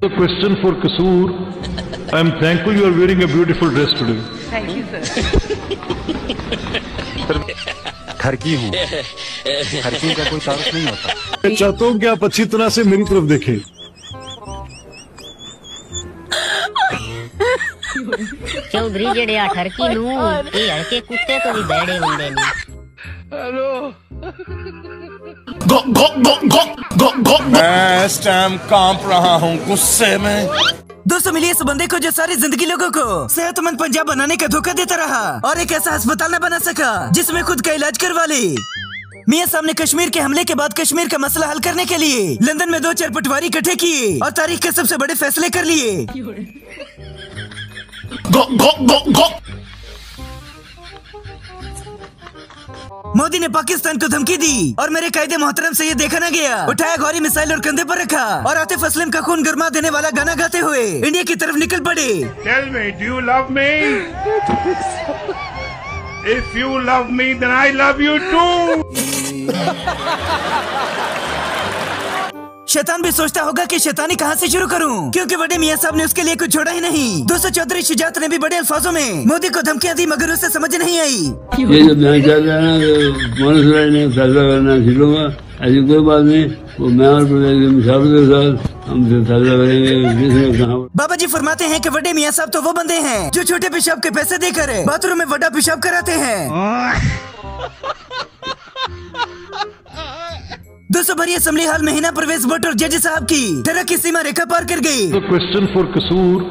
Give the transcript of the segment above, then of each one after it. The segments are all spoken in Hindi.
The question for Kasoor. I am thankful you are wearing a beautiful dress today. Thank you, sir. घर की हूँ, घर की का कोई तारुफ नहीं होता। मैं चाहता हूँ कि आप अच्छी तरह से मेरी तरफ देखें। चौधरी जेड़े ठरकी नू ये हड़के कुत्ते तो भी बैठे होंगे नहीं। हेलो। मैं इस टाइम कांप रहा हूँ गुस्से में। दोस्तों मिलिए इस बंदे को जो सारी जिंदगी लोगों को सेहतमंद पंजाब बनाने का धोखा देता रहा और एक ऐसा अस्पताल न बना सका जिसमें खुद का इलाज करवा ले। मियां साहब ने कश्मीर के हमले के बाद कश्मीर का मसला हल करने के लिए लंदन में 2-4 पटवारी इकट्ठे किए और तारीख के सबसे बड़े फैसले कर लिए। मोदी ने पाकिस्तान को धमकी दी और मेरे कायदे मोहतरम से ये देखा न गया। उठाया गौरी मिसाइल और कंधे पर रखा और आतिफ असलम का खून गरमा देने वाला गाना गाते हुए इंडिया की तरफ निकल पड़े। Tell me, do you love me? If you love me, then I love you too. शैतान भी सोचता होगा कि शैतानी कहाँ से शुरू करूं, क्योंकि बड़े मियां साहब ने उसके लिए कुछ छोड़ा ही नहीं। 200 चौधरी शुजात ने भी बड़े अल्फाजों में मोदी को धमकियां दी मगर उसे समझ नहीं आई। ये जो मैं चल रहा है ना ने फैसला करना सीखूंगा, ऐसी कोई बात नहीं। वो मैं और मुशावरे के साथ हम फैसला करेंगे। बाबा जी फरमाते हैं कि बड़े मियां साहब तो वो बंदे हैं जो छोटे पेशाब के पैसे देकर बाथरूम में बड़ा पेशाब कराते हैं। दोस्तों भरी असम्बली हाल में हिना परवेज भट्ट और जज साहब की तरह की सीमा रेखा पार कर गई। The question for Kasoor.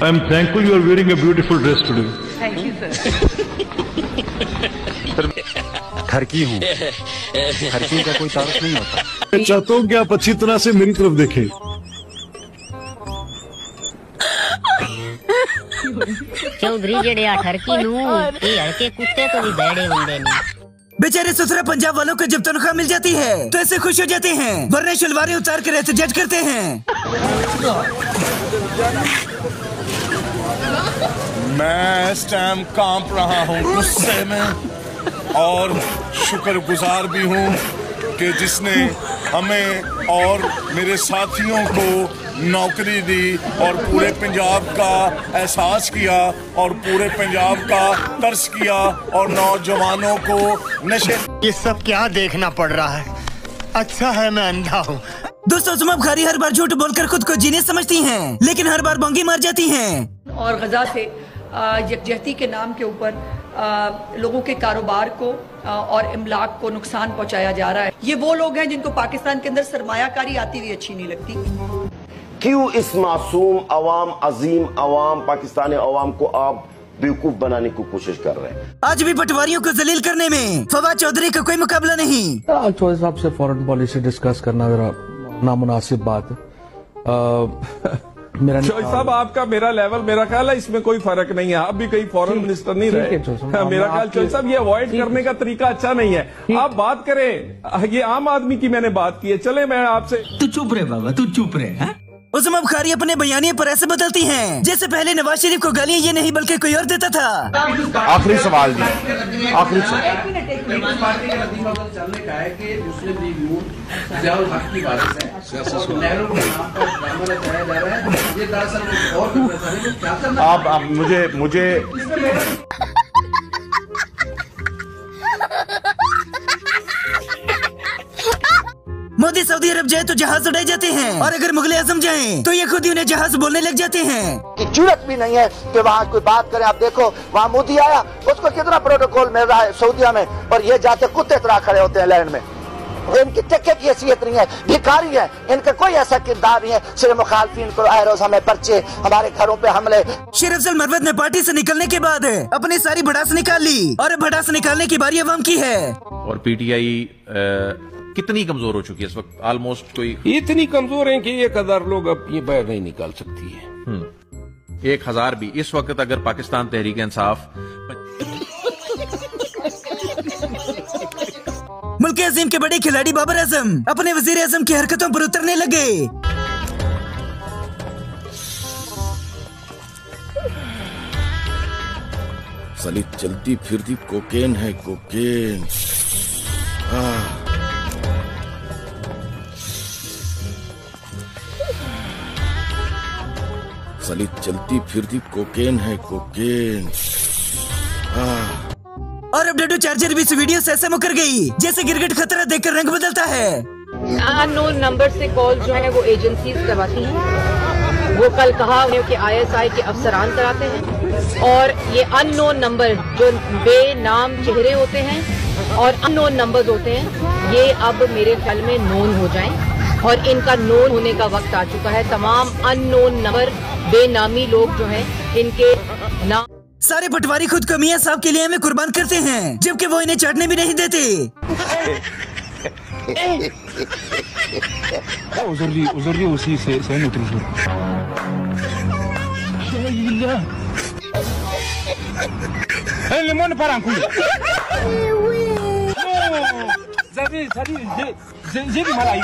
I am thankful you are wearing a beautiful dress today. Thank you, sir. घर की हूँ, घर की का कोई तारुफ नहीं होता। मैं चाहता हूँ कि आप अच्छी तरह से मेरी तरफ देखें। चौधरी जेड़े ठरकी नू ये हड़के कुत्ते तो भी बैठे होंगे नहीं। बेचारे सुथरा पंजाब वालों को जब तनख्वाह मिल जाती है तो ऐसे खुश हो जाते हैं, वरना शलवारें उतार कर ऐसे जज करते हैं। मैं इस टाइम कांप रहा हूँ गुस्से में और शुक्रगुजार भी हूँ कि जिसने हमें और मेरे साथियों को नौकरी दी और पूरे पंजाब का एहसास किया और पूरे पंजाब का तर्स किया और नौजवानों को नशे। ये सब क्या देखना पड़ रहा है? अच्छा है मैं अंधा हूँ। दोस्तों जुमा बुखारी हर बार झूठ बोलकर खुद को जीनियस समझती हैं, लेकिन हर बार बोंगी मार जाती हैं। और गजा से यकजहती के नाम के ऊपर लोगों के कारोबार को और इमलाक को नुकसान पहुंचाया जा रहा है। ये वो लोग हैं जिनको पाकिस्तान के अंदर सरमायाकारी आती हुई अच्छी नहीं लगती। क्यों इस मासूम अवाम, अजीम अवाम, पाकिस्तानी अवाम को आप बेवकूफ बनाने की कोशिश कर रहे हैं? आज भी पटवारियों को जलील करने में फवाद चौधरी का कोई मुकाबला नहीं। चौधरी साहब से फॉरेन पॉलिसी डिस्कस करना जरा नामुनासिब बात है। चौधरी साहब आपका मेरा लेवल, मेरा ख्याल है इसमें कोई फर्क नहीं है। आप भी कहीं फॉरेन मिनिस्टर नहीं रहे। मेरा ख्याल चौधरी साहब ये अवॉइड करने का तरीका अच्छा नहीं है। आप बात करें, ये आम आदमी की मैंने बात की है। चले मैं आपसे। तू चुप रहे बाबा, तू चुप रहे। उस्मा बुखारी अपने बयानिए पर ऐसे बदलती हैं जैसे पहले नवाज शरीफ को गालियां ये नहीं बल्कि कोई और देता था। आखिरी सवाल जी, आखिरी सवाल। आप मुझे मोदी सऊदी अरब जाए तो जहाज उड़ाए जाते हैं और अगर मुगल आजम जाएं तो ये खुद ही उन्हें जहाज बोलने लग जाते हैं। की जरूरत भी नहीं है कि वहाँ कोई बात करे। आप देखो वहाँ मोदी आया, उसको कितना प्रोटोकॉल मिल रहा है सऊदीया में, और ये जाते कुत्ते तरह खड़े होते हैं लाइन में। इनकी टिक्के की हैसियत नहीं है, भिखारी है, इनका कोई ऐसा किरदार नहीं है। सिर्फ मुखालफिन को आए रोज हमें पर्चे, हमारे घरों पे हमले। शेर अफजल मरवत ने पार्टी से निकलने के बाद अपनी सारी भड़ास निकाल ली और भड़ास निकालने की बारी अवाम की है। और पीटीआई कितनी कमजोर हो चुकी है इस वक्त? ऑलमोस्ट कोई इतनी कमजोर है कि 1000 लोग अब ये बाहर नहीं निकाल सकती है। 1000 भी इस वक्त अगर पाकिस्तान तहरीक इंसाफ मुल्क अजीम के बड़े खिलाड़ी बाबर आजम अपने वजीर आजम की हरकतों पर उतरने लगे। साली चलती फिरती कोकेन है, कोकेन। साली चलती फिरती कोकेन है, कोकेन। और अब डडू चार्जर भी इस वीडियो से ऐसे मुकर गई जैसे गिरगिट खतरा देखकर रंग बदलता है। अननोन नंबर से कॉल जो है वो एजेंसीज करवाती हैं। वो कल कहा कि ISI के अफसरान कराते हैं, और ये अननोन नंबर जो बेनाम चेहरे होते हैं और अननोन नंबर्स होते हैं, ये अब मेरे ख्याल में नोन हो जाएं, और इनका नोन होने का वक्त आ चुका है। तमाम अननोन नंबर बेनामी लोग जो हैं, इनके नाम। सारे पटवारी खुद को मियां साहब के लिए हमें कुर्बान करते हैं, जबकि वो इन्हें चढ़ने भी नहीं देते। उजर उसी से limon parang kulit. Jadi malah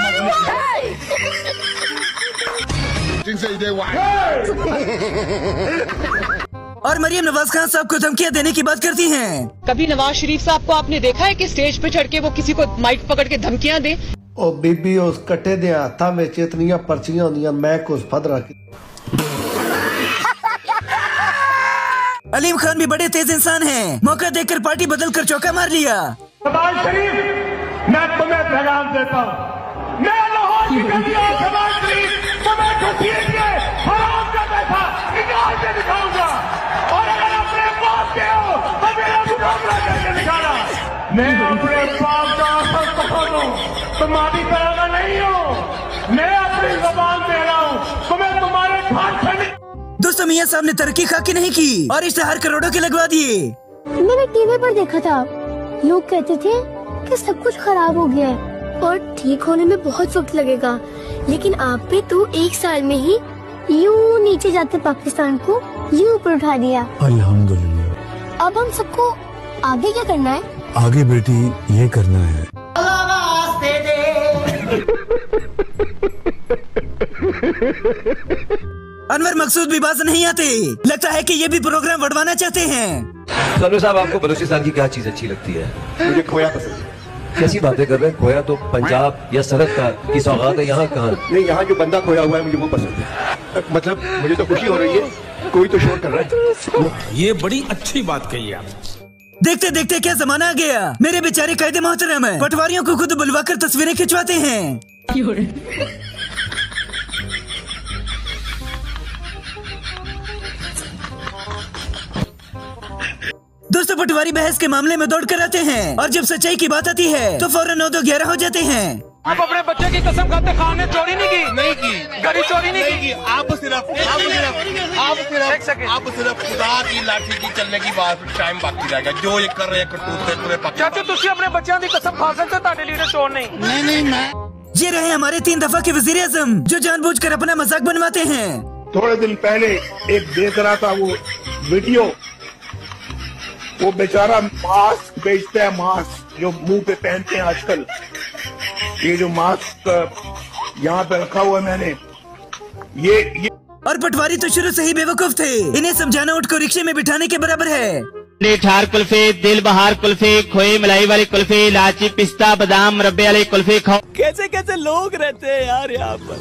और मरियम नवाज खान साहब को धमकियां देने की बात करती हैं। कभी नवाज शरीफ साहब को आपने देखा है कि स्टेज पे चढ़ के वो किसी को माइक पकड़ के धमकियां दे? ओ बीबी उस कट्टे दे हाथा में इतनियां पर्चियां होंदियां, मैं कुछ फदरा की। अलीम खान भी बड़े तेज इंसान हैं, मौका देकर पार्टी बदल कर चौका मार लिया। नवाज शरीफ, मैं तुम्हें पैगाम देता हूँ, मैं लाहौर की गलियों नवाज शरीफ तुम्हें घसीट के हराम का पैसा निकाल के दिखाऊंगा, और अगर अपने बाप के हो तो मेरा मुकाबला करके दिखाना। मैं अपने बाप का असर हूँ, तुम्हारी तरह का नहीं हूँ। मैं अपनी जबान दे रहा हूँ, तुम्हें तुम्हारे घर से। दोस्तों, मियां साहब ने तरक्की खाकी नहीं की और इश्तेहार करोड़ों के लगवा दिए। मैंने टीवी पर देखा था, लोग कहते थे कि सब कुछ खराब हो गया है और ठीक होने में बहुत वक्त लगेगा, लेकिन आप पे तो 1 साल में ही यूं नीचे जाते पाकिस्तान को यूं ऊपर उठा दिया। अल्हम्दुलिल्लाह। अब हम सबको आगे क्या करना है? आगे बेटी ये करना है। अनवर मकसूद भी बाज नहीं आते, लगता है कि ये भी प्रोग्राम बढ़वाना चाहते हैं। सनू साहब, आपको बलूचिस्तान की क्या चीज अच्छी लगती है? मुझे खोया पसंद। कैसी बातें कर रहे हैं? खोया तो पंजाब या सरहद का की सौगात है, यहाँ कहाँ? नहीं, यहाँ जो बंदा खोया हुआ है मुझे वो पसंद है। मतलब मुझे तो खुशी हो रही है, कोई तो शोर कर रहा है। ये बड़ी अच्छी बात कही आप। देखते देखते क्या जमाना आ गया। मेरे बेचारे कायदे मोहतरम है, पटवारियों को खुद बुलवाकर तस्वीरें खिंचवाते हैं। दोस्तों, पटवारी बहस के मामले में दौड़ कर आते हैं और जब सच्चाई की बात आती है तो फौरन 9-2-11 हो जाते हैं। आप अपने बच्चे की कसम खाते खान ने चोरी नहीं की, नहीं की, घड़ी चोरी नहीं की। आप सिर्फ खुदा की लाठी की चलने की बात टाइम बाकी रहेगा। जो ये कर रहे हैं करतूत चाचा, तुसी अपने बच्चों की कसम खा सकते, ताड़े लीडर चोर नहीं। नहीं मैं। ये रहे हमारे 3 दफा के वजीर आजम जो जानबूझकर अपना मजाक बनवाते हैं। थोड़े दिन पहले एक देख रहा था वो वीडियो, वो बेचारा मास्क बेचता है, मास्क जो मुंह पे पहनते हैं आजकल। ये जो मास्क यहाँ पे रखा हुआ है मैंने, ये और पटवारी तो शुरू से ही बेवकूफ थे, इन्हें समझाना ऊँट को रिक्शे में बिठाने के बराबर है। ठार कुल्फे, दिल बहार कुल्फे, खोए मलाई वाले कुल्फे, इलायची पिस्ता बादाम मुरब्बे वाले कुल्फे खाओ। कैसे कैसे लोग रहते हैं यार यहाँ पर।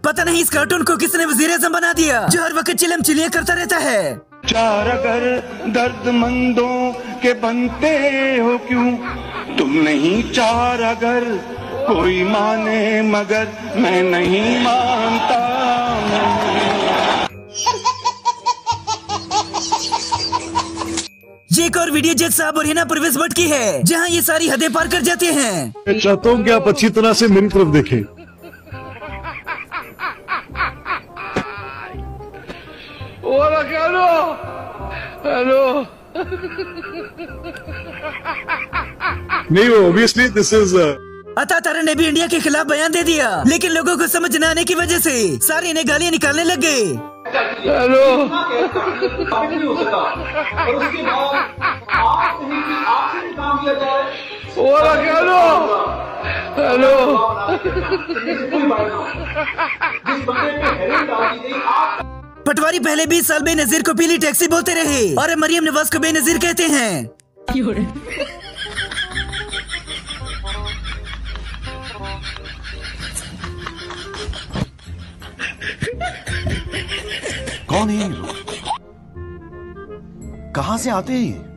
पता नहीं इस कार्टून को किसने वजीर आजम बना दिया, जो हर वक्त चिलम चिलिया करता रहता है। चार अगर दर्दमंदों के बनते हो क्यों, तुम नहीं चार अगर कोई माने मगर मैं नहीं मानता। ये एक और वीडियो जज साहब और हिना परवेज भट्ट की है, जहाँ ये सारी हदें पार कर जाते हैं। मैं चाहता हूँ कि आप अच्छी तरह से मेरी तरफ देखें। हेलो नहीं, ऑब्वियसली दिस इज अता तारा ने भी इंडिया के खिलाफ बयान दे दिया, लेकिन लोगों को समझ न आने की वजह से सारे इन्हें गालियां निकालने लग गए। हेलो पटवारी पहले 20 साल बेनजीर को पीली टैक्सी बोलते रहे और मरियम नवाज को बेनजीर कहते हैं। कौन है ये लोग? कहां से आते हैं ये?